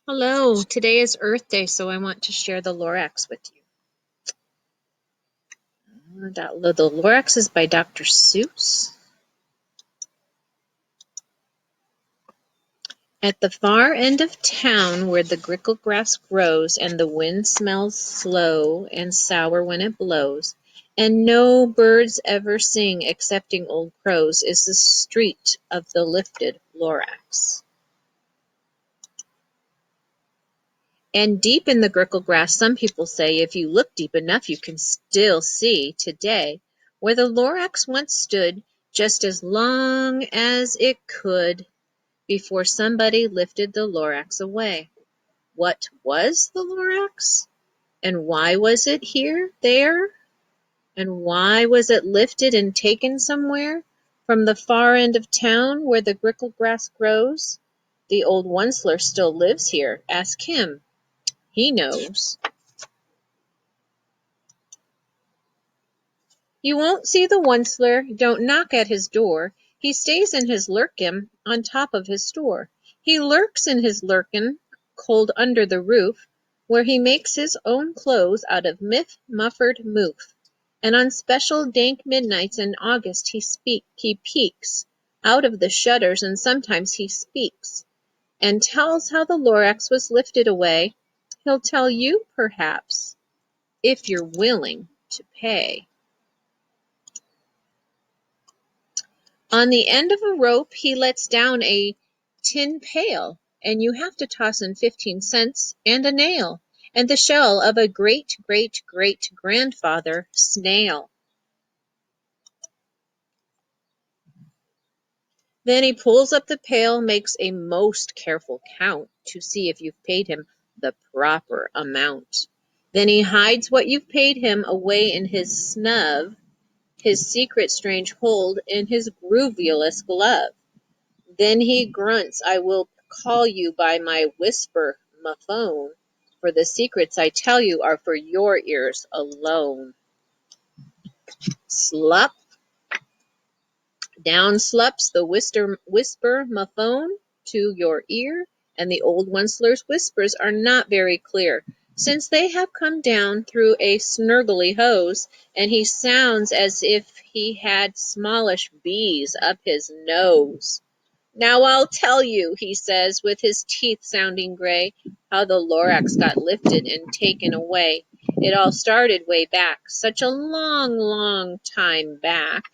Hello, today is Earth Day, so I want to share the Lorax with you. The Lorax is by Dr. Seuss. At the far end of town where the grickle grass grows and the wind smells slow and sour when it blows, and no birds ever sing excepting old crows, is the street of the lifted Lorax. And deep in the grickle grass, some people say, if you look deep enough, you can still see today where the Lorax once stood, just as long as it could, before somebody lifted the Lorax away. What was the Lorax? And why was it there? And why was it lifted and taken somewhere? From the far end of town where the grickle grass grows? The old Onceler still lives here. Ask him. He knows. You won't see the Onceler, don't knock at his door. He stays in his lurkin on top of his store. He lurks in his lurkin, cold under the roof, where he makes his own clothes out of muffered moof. And on special dank midnights in August he peeks out of the shutters, and sometimes he speaks, and tells how the Lorax was lifted away. He'll tell you, perhaps, if you're willing to pay. On the end of a rope he lets down a tin pail, and you have to toss in 15 cents and a nail, and the shell of a great-great-great-grandfather snail. Then he pulls up the pail, makes a most careful count to see if you've paid him the proper amount. Then he hides what you've paid him away in his snub, his secret strange hold in his grooviest glove. Then he grunts, I will call you by my whisper-mophone, for the secrets I tell you are for your ears alone. Slup, down slups the whisper-mophone to your ear, and the old Onceler's whispers are not very clear, since they have come down through a snurgly hose, and he sounds as if he had smallish bees up his nose. Now I'll tell you, he says, with his teeth sounding gray, how the Lorax got lifted and taken away. It all started way back, such a long, long time back.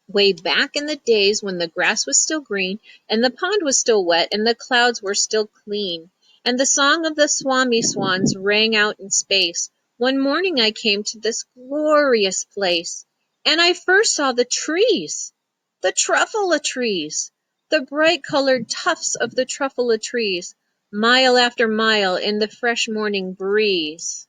Way back in the days when the grass was still green, and the pond was still wet, and the clouds were still clean, and the song of the swami swans rang out in space. One morning I came to this glorious place, and I first saw the trees, the truffula trees, the bright-colored tufts of the truffula trees, mile after mile in the fresh morning breeze.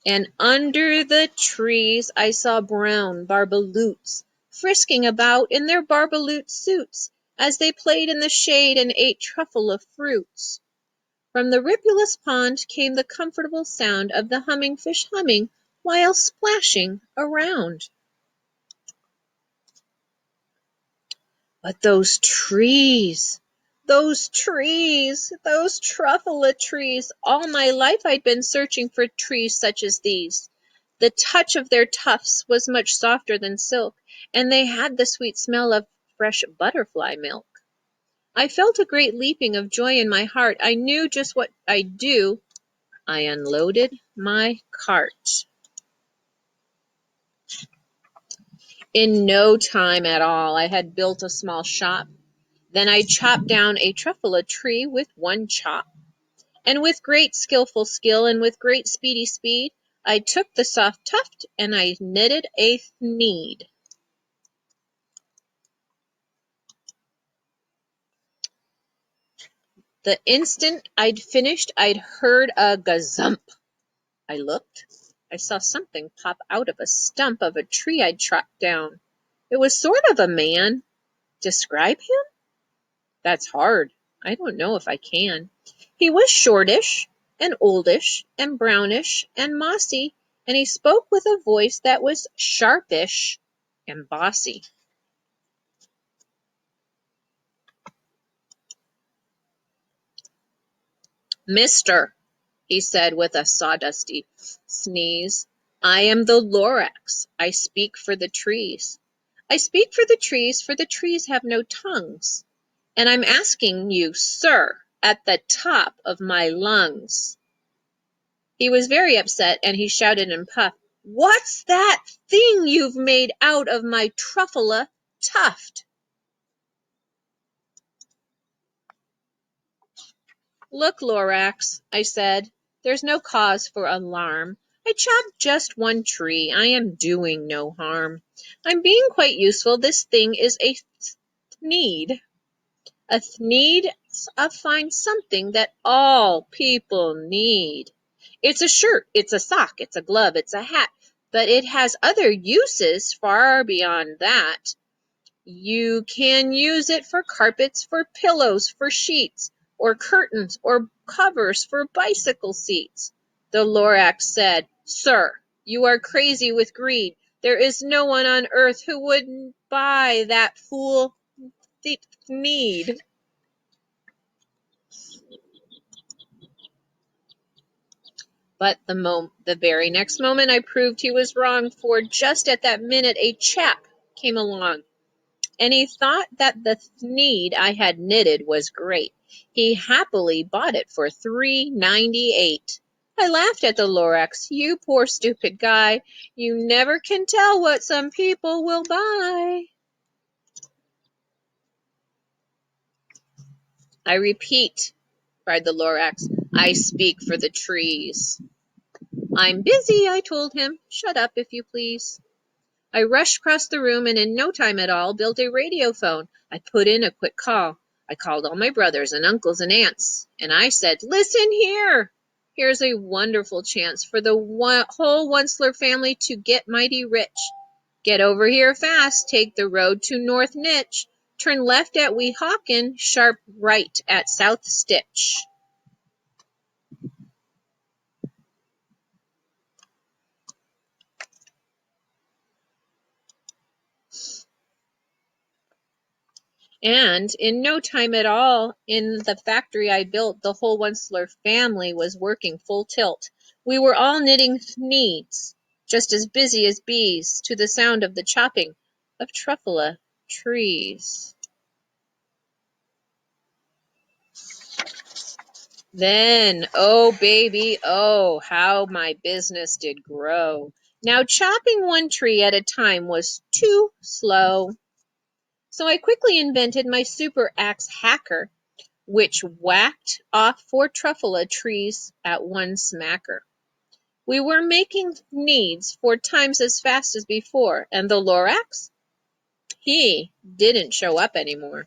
And under the trees I saw brown barbaloots frisking about in their barbaloot suits, as they played in the shade and ate truffula fruits. From the ripulous pond came the comfortable sound of the humming fish humming while splashing around. But those trees, those truffula trees, all my life I'd been searching for trees such as these. The touch of their tufts was much softer than silk, and they had the sweet smell of fresh butterfly milk. I felt a great leaping of joy in my heart. I knew just what I'd do. I unloaded my cart. In no time at all, I had built a small shop. Then I chopped down a truffula tree with one chop. And with great skillful skill and with great speedy speed, I took the soft tuft and I knitted a thneed. The instant I'd finished, I'd heard a gazump. I looked. I saw something pop out of a stump of a tree I'd chopped down. It was sort of a man. Describe him? That's hard. I don't know if I can. He was shortish and oldish and brownish and mossy and he spoke with a voice that was sharpish and bossy. "Mister," he said with a sawdusty sneeze, "I am the Lorax. I speak for the trees. I speak for the trees have no tongues. And I'm asking you, sir, at the top of my lungs." He was very upset, and he shouted and puffed, "What's that thing you've made out of my truffula tuft?" "Look, Lorax," I said, "there's no cause for alarm. I chopped just one tree. I am doing no harm. I'm being quite useful. This thing is a thneed. A thneed's a fine something that all people need. It's a shirt, it's a sock, it's a glove, it's a hat, but it has other uses far beyond that. You can use it for carpets, for pillows, for sheets, or curtains, or covers for bicycle seats." The Lorax said, "Sir, you are crazy with greed. There is no one on earth who wouldn't buy that fool need." But the very next moment I proved he was wrong, for just at that minute a chap came along, and he thought that the need I had knitted was great. He happily bought it for $3.98. I laughed at the Lorax. "You poor stupid guy, you never can tell what some people will buy." "I repeat," cried the Lorax, "I speak for the trees." "I'm busy," I told him. "Shut up, if you please." I rushed across the room and in no time at all built a radiophone. I put in a quick call. I called all my brothers and uncles and aunts, and I said, "Listen here! Here's a wonderful chance for the whole Onceler family to get mighty rich. Get over here fast. Take the road to North Nitch. Turn left at Weehawken, sharp right at South Stitch." And in no time at all, in the factory I built, the whole Onceler family was working full tilt. We were all knitting needs, just as busy as bees, to the sound of the chopping of truffula trees. Then, oh baby, oh, how my business did grow. Now chopping one tree at a time was too slow. So I quickly invented my super axe hacker, which whacked off 4 truffula trees at one smacker. We were making needs 4 times as fast as before, and the Lorax, he didn't show up anymore.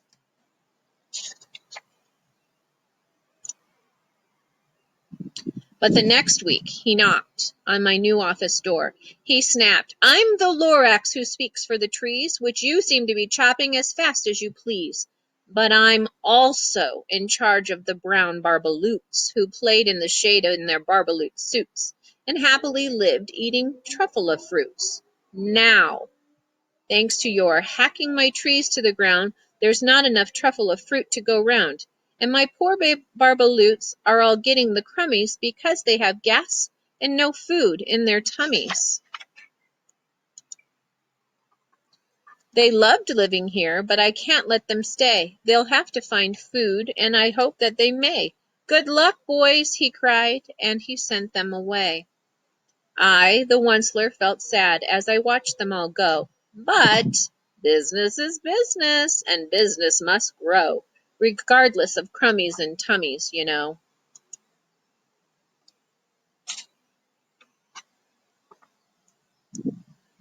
But the next week he knocked on my new office door. He snapped, "I'm the Lorax who speaks for the trees, which you seem to be chopping as fast as you please. But I'm also in charge of the brown barbaloots, who played in the shade in their barbaloot suits, and happily lived eating truffula fruits. Now, thanks to your hacking my trees to the ground, there's not enough truffula fruit to go round, and my poor barbaloots are all getting the crummies because they have gas and no food in their tummies. They loved living here, but I can't let them stay. They'll have to find food, and I hope that they may. Good luck, boys," he cried, and he sent them away. I, the Onceler, felt sad as I watched them all go. But business is business, and business must grow, regardless of crummies and tummies, you know.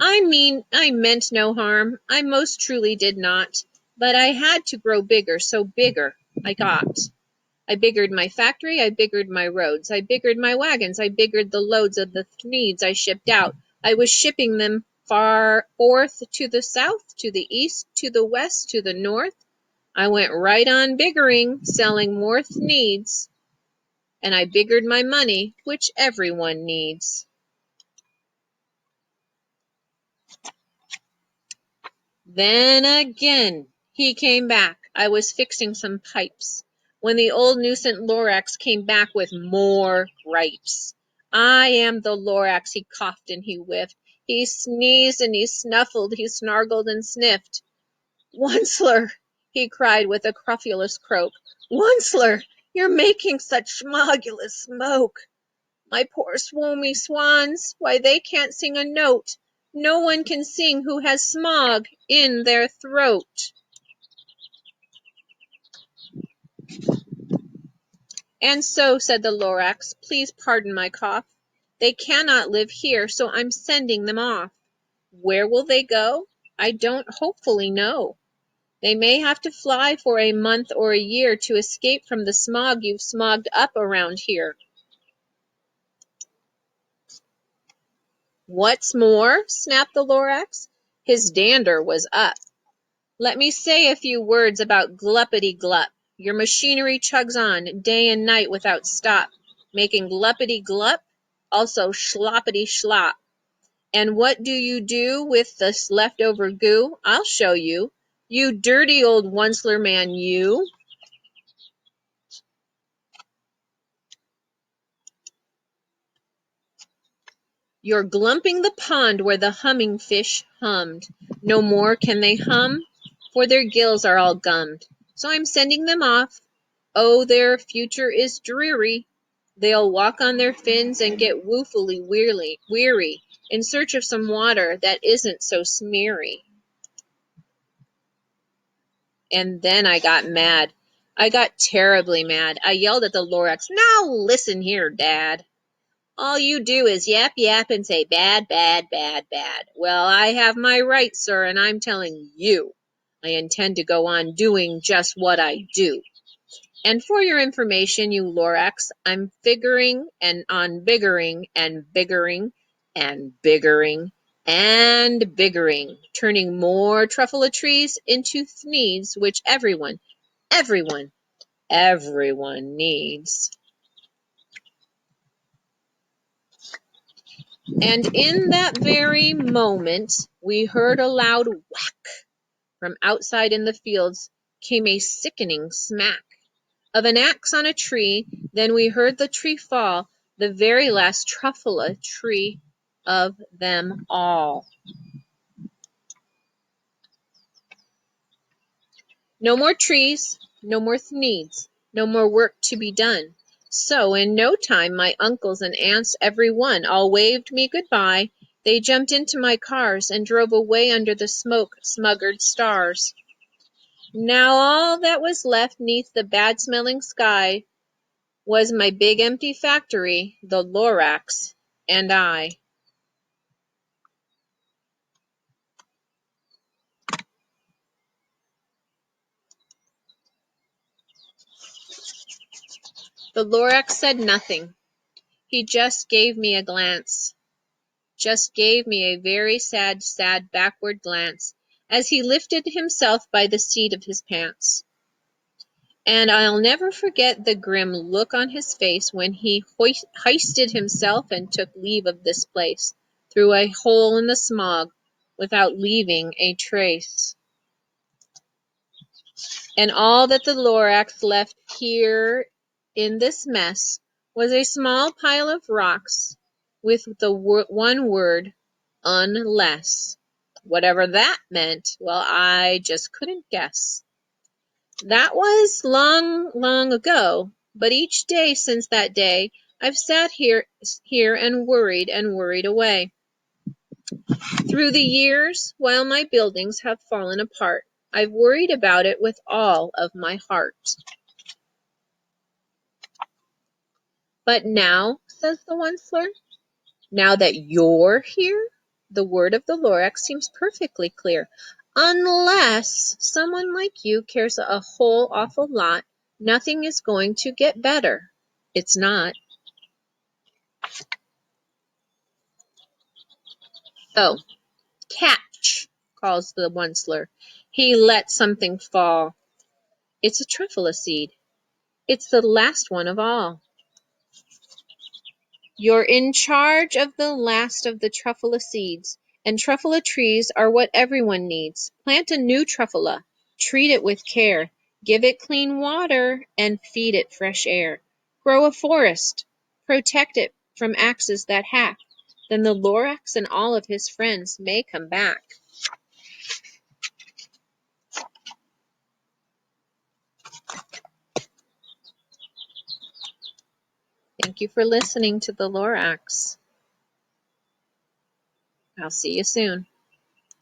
I meant no harm. I most truly did not. But I had to grow bigger, so bigger I got. I biggered my factory, I biggered my roads, I biggered my wagons, I biggered the loads of the needs I shipped out. I was shipping them far forth to the south, to the east, to the west, to the north. I went right on biggering, selling more needs, and I biggered my money, which everyone needs. Then again he came back. I was fixing some pipes, when the old nuisance Lorax came back with more gripes. I am the Lorax, he coughed and he whiffed. He sneezed and he snuffled, he snargled and sniffed. Onceler, he cried with a crofulous croak. Onceler, you're making such schmogulous smoke. My poor swoomy swans, why they can't sing a note. No one can sing who has smog in their throat. And so, said the Lorax, please pardon my cough. They cannot live here, so I'm sending them off. Where will they go? I don't hopefully know. They may have to fly for a month or a year to escape from the smog you've smogged up around here. What's more, snapped the Lorax. His dander was up. Let me say a few words about gluppity-glup. Your machinery chugs on, day and night without stop, making gluppity-glup, also sloppity-slop. And what do you do with this leftover goo? I'll show you. You dirty old Onceler man, you. You're glumping the pond where the humming fish hummed. No more can they hum, for their gills are all gummed. So I'm sending them off. Oh, their future is dreary. They'll walk on their fins and get woefully weary in search of some water that isn't so smeary. And then I got mad. I got terribly mad. I yelled at the Lorax, now listen here, Dad. All you do is yap yap and say bad, bad, bad, bad. Well, I have my rights, sir, and I'm telling you, I intend to go on doing just what I do. And for your information, you Lorax, I'm figuring and on biggering and biggering and biggering and biggering, turning more truffula trees into thneeds, which everyone, everyone needs. And in that very moment, we heard a loud whack. From outside in the fields came a sickening smack of an axe on a tree. Then we heard the tree fall, the very last truffula tree of them all. No more trees, no more needs, no more work to be done. So in no time my uncles and aunts every one all waved me good-bye. They jumped into my cars and drove away under the smoke-smuggered stars. Now all that was left 'neath the bad-smelling sky was my big empty factory, the Lorax, and I. The Lorax said nothing. He just gave me a glance. Just gave me a very sad, sad backward glance as he lifted himself by the seat of his pants. And I'll never forget the grim look on his face when he hoisted himself and took leave of this place through a hole in the smog without leaving a trace. And all that the Lorax left here in this mess was a small pile of rocks with the one word, unless. Whatever that meant, well, I just couldn't guess. That was long, long ago, but each day since that day, I've sat here and worried away. Through the years, while my buildings have fallen apart, I've worried about it with all of my heart. But now, says the Onceler, now that you're here, the word of the Lorax seems perfectly clear. Unless someone like you cares a whole awful lot, nothing is going to get better. It's not. So, catch, calls the Onceler. He let something fall. It's a truffula seed. It's the last one of all. You're in charge of the last of the truffula seeds, And truffula trees are what everyone needs. Plant a new truffula. Treat it with care. Give it clean water and feed it fresh air. Grow a forest. Protect it from axes that hack. Then the Lorax and all of his friends may come back. Thank you for listening to the Lorax. I'll see you soon.